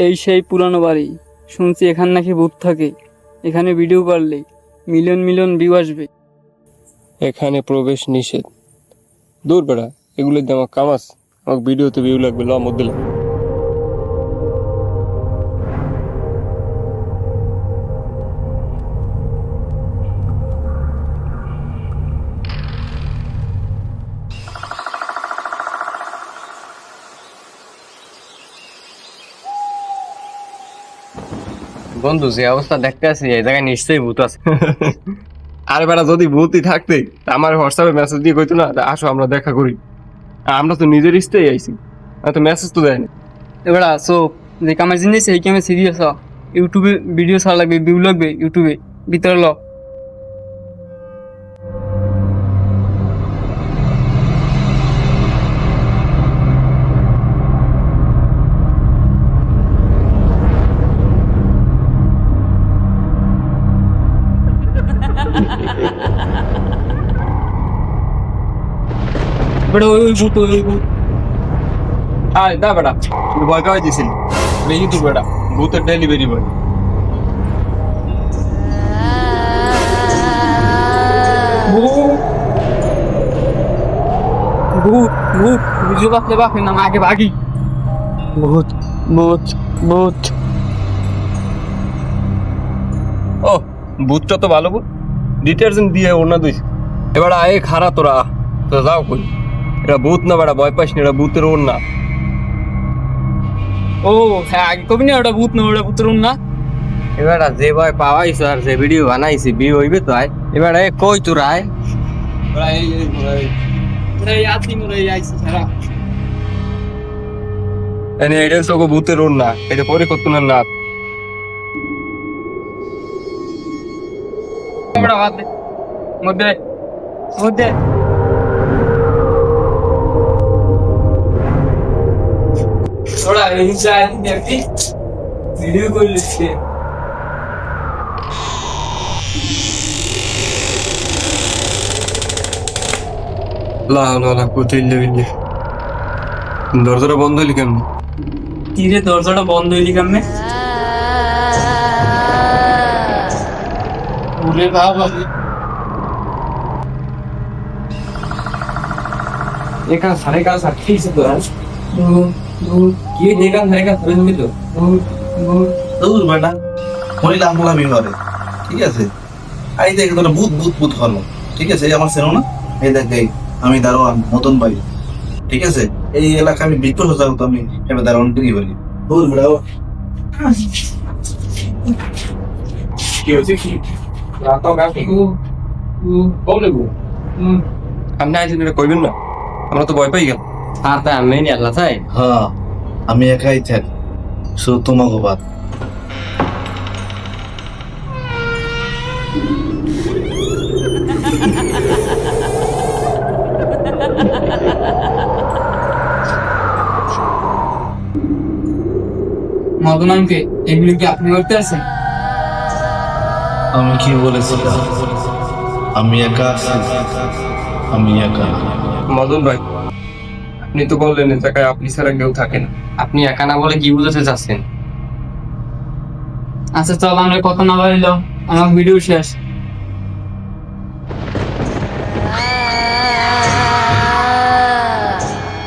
এই সেই পুরানো বাড়ি, শুনছি এখানে নাকি ভূত থাকে। এখানে ভিডিও করলে মিলিয়ন মিলিয়ন ভিউ আসবে। এখানে প্রবেশ নিষেধ। দূর বেড়া, এগুলো দিয়ে আমার কামাস, আমার ভিডিওতে ভিউ লাগবে, ল মধ্যে ল। বন্ধু, যে অবস্থা দেখতে আছি এই জায়গায় নিশ্চয়ই ভূত আছে। আরে বেড়া, যদি ভূতই থাকতে আমার হোয়াটসঅ্যাপে মেসেজ দিয়ে কইতো না আসো আমরা দেখা করি। আমরা তো নিজের ইচ্ছেই আইছি, তো মেসেজ তো দেয় না। এবার আসো, যে কামের জিনিস এই কামে সিরিয়াস হ। ইউটিউবে ভিডিও ছাড়া লাগবে, ভিউ লাগবে ইউটিউবে। ভিতরে ল। বেটা ওই ভূত, ওই ভূত। আয় দা বেড়া, তুই ভয় পাওয়াই দিছিল ইউটিউব বেড়া, ভূতের ডেলিভারি বয়। ভূত ভূত ভিডিও বাপলে বাপে না, আগে ভাগি। ভূত ভূত ভূত। ও, ভূতটা তো ভালো ভূত, ডিটারজেন্ট দিয়ে ওনা দিস। এবার আয়ে খারা তোরা, তো যাও কই। এটা ভূত না বেড়া, ভয় পাইস না, এটা ভূতের ওর না। ও হ্যাঁ, আগে কবি না ওটা ভূত না, ওটা ভূতের না। এবার যে ভয় পাওয়াইছো আর যে ভিডিও বানাইছি ভিউ হইবে তো আয়। এবার কই তোর আয়। এটা তো ভূতের ওর না, এটা পরিকল্পনার না। মধ্যে মধ্যে थोड़ा इंसान देखती वीडियो को लिखते লা লা লা, কোথায় বিল্লে দরজাটা বন্ধ হইলি কেমন? तीरे দরজাটা বন্ধ হইলি কেমনে? ওরে বাবা, এখানে সাড়ে কাজ আটকেছে তো। কি দেখা সাড়ে কাজ ধরে তুমি তো দূর বেটা, মরিলাম বলা বিমারে, ঠিক আছে। এই দেখ তোরা ভূত ভূত ভূত হলো, ঠিক আছে। আমার চেনো না, এই দেখ এই আমি দারোয়ান মতন বাড়ি, ঠিক আছে। এই এলাকা আমি বিপ্র হতাম, তো আমি এবার দারোয়ান কি বলি। দূর বেড়া, কি হচ্ছে কি রাত গাছি বলে গো। আপনি আইছেন, এটা কইবেন না, আমরা তো ভয় পাই গেল। আর তাই আমি নি আল্লাহ চাই। হ্যাঁ আমি একাই থাক, শুধু তোমাকে বাদ। মদনামকে এগুলি কি আপনি করতে আছেন? আমি কি বলেছি, আমি একা আছি, আমি একা। মদন ভাই, আপনি তো বললেন এই জায়গায় আপনি ছাড়া কেউ থাকে না। আপনি একা না বলে কি বুঝাতে চাচ্ছেন? আচ্ছা চল, আমরা কথা না বলিল আমার ভিডিও শেষ।